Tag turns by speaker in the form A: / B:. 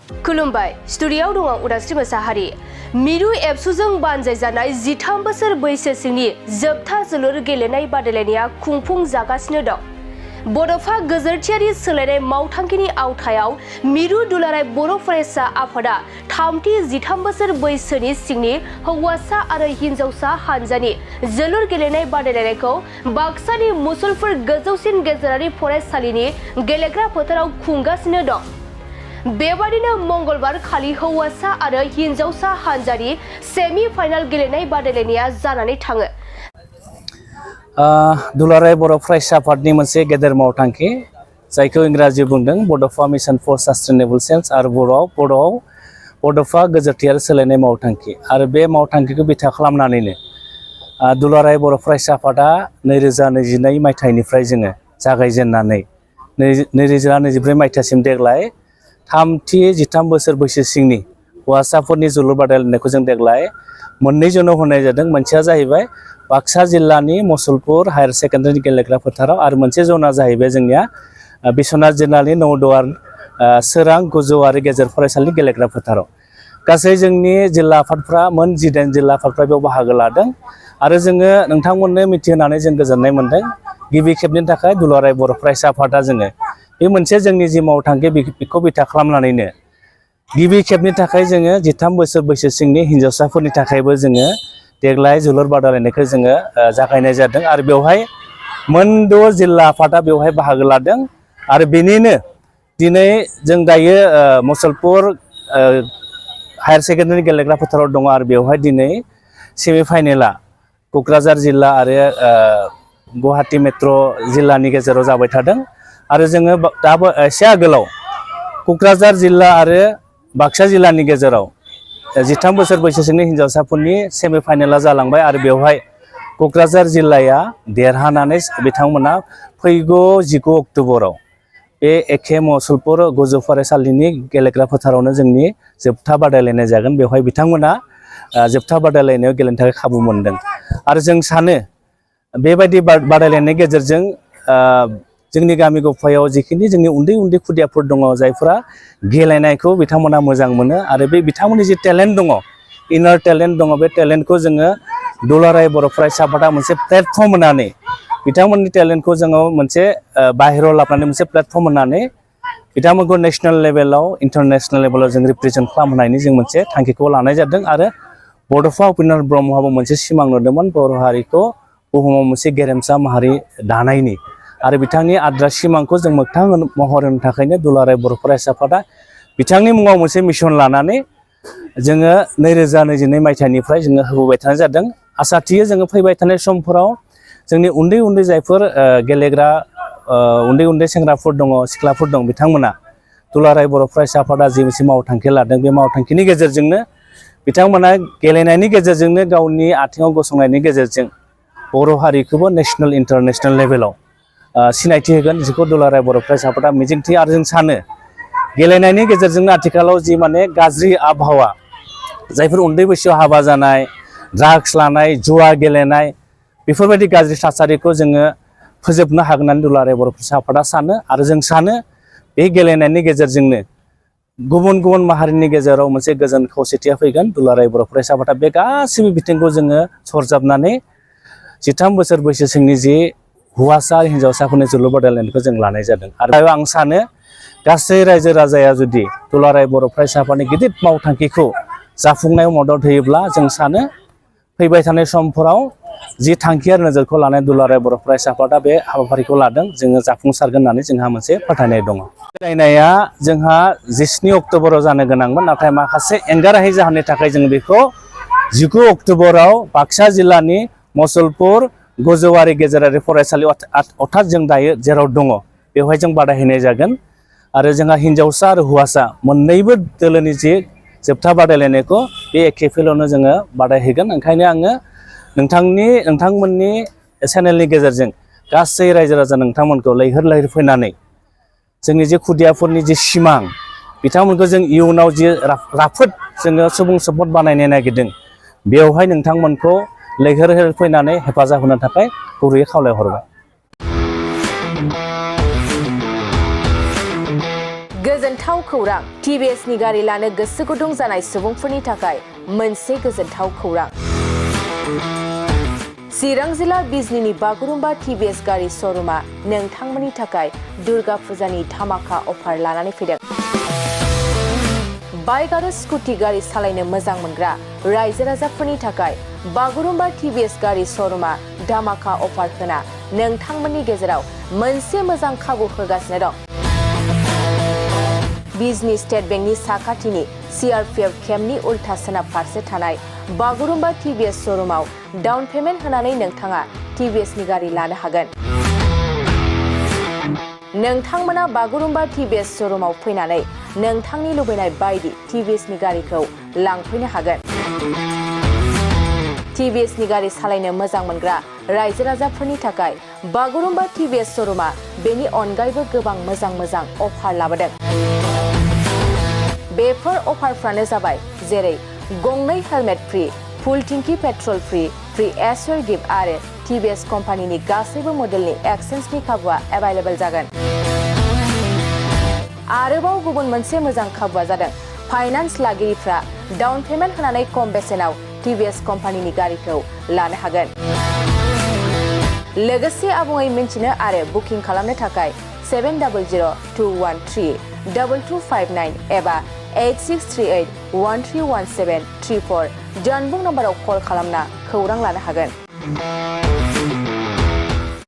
A: खुलुमबाय स्टुडियोआव दङ उदांस्रि मोसाहारि मिरु एबसुजों बानजायजानाय 13 बोसोर बैसो सिंनि जोबथा जोलुर गेलेनाय बादायलायनाया खुंफुंजागासिनो दं। बड'फा गेजेरथियारि सोलायनाय मावथांखिनि आवथायाव मिरु दुलाराय बर' फरायसा आफादा 13 बोसोर बैसोनि सिंनि हौवासा आरो हिनजावसा हानजानि जोलुर गेलेनाय बादायलायनायखौ बाक्सानि मुसलपुर गोजौसिन गेजेरारि फरायसालिनि गेलेग्रा फोथाराव खुंगासिनो दं। बेबादिनो मंगलबार खालि हौवासा आरो हिनजावसा हानजानि सेमि फाइनाल गेलेनाय बादायलायनाया जानानै थाङो।
B: दुलाराय बर' फरायसा आफादनि मोनसे गेदेर मावथांखि जायखौ इंराजि बुंदों बड'फा मिशन फर सास्टेनेबल चेन्ज आरो बर'आव बड'फा गेजेरथियारि सोलायनाय मावथांखि आरो बे मावथांखिखौ बिथा खालामनानैनो दुलाराय बर' फरायसा आफादा 2022 मायथाइनिफ्राय जोङो जागायजेननानै 2024 मायथाइसिम देग्लाय 13 बोसोर बैसो सिंनि हौवासाफोरनि जोलुर बादायलायनायखौ जों देग्लाय मोननै जोनाव होनाय जादों। मोनसेया जाहैबाय बाक्सा जिल्लानि मुसलपुर हायार सेकेन्डारि गेलेग्रा फोथाराव आरो मोनसे जना जाहैबाय जोंनिया बिश्वनाथ जिल्लानि नौदुवार सोरां गोजौ आरो गेजेर फरायसालिनि गेलेग्रा फोथाराव। गासै जोंनि जिल्ला आफादफ्रा मोन 18 जिल्ला आफादफ्रा बेयाव बाहागो लादों आरो जोङो नोंथांमोननो मिथिहोनानै जों गोजोननाय मोनदों। गिबि खेबनि थाखाय दुलाराय बर' फरायसा आफादा जोङो बे मोनसे जोंनि जि मावथांखि बेखौ बिथा खालामनानैनो गिबि खेबनि थाखाय जोङो 13 बोसोर बैसो सिंनि हिनजावसाफोरनि थाखायबो जोङो देग्लाय जोलुर बादायलायनायखौ जोङो जागायनाय जादों आरो बेवहाय मोनद' जिल्ला आफादा बेवहाय बाहागो लादों आरो बेनिनो दिनै जों दायो मुसलपुर हायार सेकेन्डारि गेलेग्रा फोथाराव दङ आरो बेवहाय दिनै सेमि फाइनेला क'क्राझार जिल्ला आरो गुवाहाटी मेट्र' जिल्लानि गेजेराव जाबाय थादों आरो जोङो दाबो एसे आगोलाव क'क्राझार जिल्ला आरो बाक्सा जिल्लानि गेजेराव 13 बोसोर बैसोनि हिनजावसाफोरनि सेमि फाइनेला जालांबाय आरो बेवहाय क'क्राझार जिल्लाया देरहानानै बिथांमोना फैगौ 19 अक्ट'बराव बे एखे मुसलपुर गोजौ फरायसालिनि गेलेग्रा फोथारावनो जोंनि जोबथा बादायलायनाय जागोन। बेवहाय बिथांमोना जोबथा बादायलायनायाव गेलेनो थाखाय खाबु मोनदों आरो जों सानो बेबायदि बादायलायनायनि गेजेरजों जोंनि गामि गफायाव जिखिनि जोंनि उन्दै खुदियाफोर दङ जायफोरा गेलेनायखौ बिथांमोना मोजां मोनो आरो बे बिथांमोननि जि टेलेन्ट दङ इनार टेलेन्ट दङ बे टेलेन्टखौ जोङो दुलाराय बर' फरायसा आफादा मोनसे प्लेटफर्म होनानै बिथांमोननि टेलेन्टखौ जोङो मोनसे बाहेरायाव लाबोनानै मोनसे प्लेटफर्म होनानै बिथांमोनखौ नेशनेल लेभेलाव इन्टारनेशनेल लेभेलाव जों रिप्रेजेन्ट खालामनायनि जों मोनसे थांखिखौ लानाय जादों आरो बड'फा उपेन्द्र ब्रह्मआबो मोनसे सिमां नुदोंमोन बर' हारिखौ बुहुमाव मोनसे गेरेमसा माहारि दानायनि आरो बिथांनि आद्रा सिमांखौ जों मोगथां महर होनो थाखायनो दुलाराय बर' फरायसा आफादा बिथांनि मुङाव मोनसे मिशन लानानै जोङो 2022 मायथाइनिफ्राय जोङो होबोबाय थानाय जादों। आसा थियो जोङो फैबाय थानाय समफोराव जोंनि उन्दै जायफोर गेलेग्रा उन्दै सेंग्राफोर दङ सिख्लाफोर दं बिथांमोना दुलाराय बर' फरायसा आफादा जि मोनसे मावथांखि लादों बे मावथांखिनि गेजेरजोंनो बिथांमोना गेलेनायनि गेजेरजोंनो गावनि आथिङाव गसंनायनि गेजेरजों बर' हारिखौबो नेशनेल इन्टारनेशनेल लेभेलाव सिनायथि होगोन जिखौ दुलाराय बर' फरायसा आफादा मिजिंथियो आरो जों सानो गेलेनायनि गेजेरजोंनो आथिखालाव जि माने गाज्रि आबहावा जायफोर उन्दै बैसोआव हाबा जानाय ड्राग्स लानाय जुवा गेलेनाय बेफोरबायदि गाज्रि थासारिखौ जोङो फोजोबनो हागोन होननानै दुलाराय बर' फरायसा आफादा सानो आरो जों सानो बे गेलेनायनि गेजेरजोंनो गुबुन माहारिनि गेजेराव मोनसे गोजोन खौसेथिया फैगोन। दुलाराय बर' फरायसा आफादा बे गासैबो बिथिंखौ जोङो सरजाबनानै 13 बोसोर बैसो सिंनि जि हौवासा हिनजावसाफोरनि जोलुर बादायलायनायखौ जों लानाय जादों आरो आं सानो गासै रायजो राजाया जुदि दुलाराय बर' फरायसा आफादनि गिदिर मावथांखिखौ जाफुंनायाव मदद होयोब्ला जों सानो फैबाय थानाय समफोराव जि थांखि आरो नोजोरखौ लानाय दुलाराय बर' फरायसा आफादा बे हाबाफारिखौ लादों जोङो जाफुंसारगोन होननानै जोंहा मोनसे फोथायनाय दङ। बादायलायनाया जोंहा 19 अक्ट'बराव जानो गोनांमोन नाथाय माखासे एंगारहायै जाहोननि थाखाय जों बेखौ 19 अक्ट'बराव बाक्सा जिल्लानि मुसलपुर गोजौआरि गेजेरारि फरायसालि अर्थात जों दायो जेराव दङ बेवहाय जों बादायहैनाय जागोन आरो जोंहा हिनजावसा आरो हौवासा मोननैबो दोलोनि जि जोबथा बादायलायनायखौ बे एखे फिल्डआवनो जोङो बादायहैगोन। ओंखायनो आङो नोंथांमोननि चेनेलनि गेजेरजों गासै रायजो राजा नोंथांमोनखौ लैहोर फैनानै जोंनि जे खुदियाफोरनि जि सिमां बिथांमोनखौ जों इयुनाव जि राफोद जोङो सुबुं सम्पद बानायनो नागिरदों बेवहाय नोंथांमोनखौ लैहोर फैनानै हेफाजाब होनो थाखाय गुरैयै खावलायहरबाय।
A: गोजोन्थों।
C: गोजोनथाव खौरां TVS नि गारि लानो गोसो गुदुं जानाय सुबुंफोरनि थाखाय मोनसे गोजोनथाव खौरां चिरां जिल्ला बिजनीनि बागुरुम्बा TVS गारि श'रुमा नोंथांमोननि थाखाय दुर्गा फुजानि धामाका अफार लानानै फैदों। बाइक आरो स्कुटि गारि सालायनो मोजां मोनग्रा रायजो राजाफोरनि थाखाय बागुरुम्बा TVS गारि श'रुमा धामाका अफार होना नोंथांमोननि गेजेराव मोनसे मोजां खाबु होगासिनो दं। बिजनी स्टेट बेंकनि साखाथिनि CRPF केम्पनि उल्था सोनाब फारसे थानाय बागुरुम्बा TVS श'रुमाव डाउन पेमेन्ट होनानै नोंथाङा TVS नि गारि लानो हागोन। नोंथांमोना बागुरुम्बा TVS श'रुमाव फैनानै नोंथांनि लुबैनाय बायदि TVS नि गारिखौ लांफैनो हागोन। TVS नि गारि सालायनो मोजां मोनग्रा रायजो राजाफोरनि थाखाय बागुरुम्बा TVS श'रुमा बेनि अनगायैबो गोबां मोजां अफार लाबोदों। बेफोर अफारफ्रानो जाबाय जेरै गंनै हेलमेट फ्रि, फुल टिंकि पेट्रल फ्रि एसवेल गिफ्ट आरो TVS कम्पानिनि गासैबो मडेलनि एक्सचेन्जनि खाबुआ एभेलेबल जागोन। आरोबाव गुबुन मोनसे मोजां खाबुआ जादों फाइनान्स लागिरिफ्रा डाउन पेमेन्ट होनानै खम बेसेनाव TVS कम्पानिनि गारिखौ लानो हागोन। लोगोसे आबुङै मिन्थिनो आरो बुकिं खालामनो थाखाय 7002132259 एबा 8638131734 जानबुं नम्बराव कल खालामना खौरां लानो हागोन।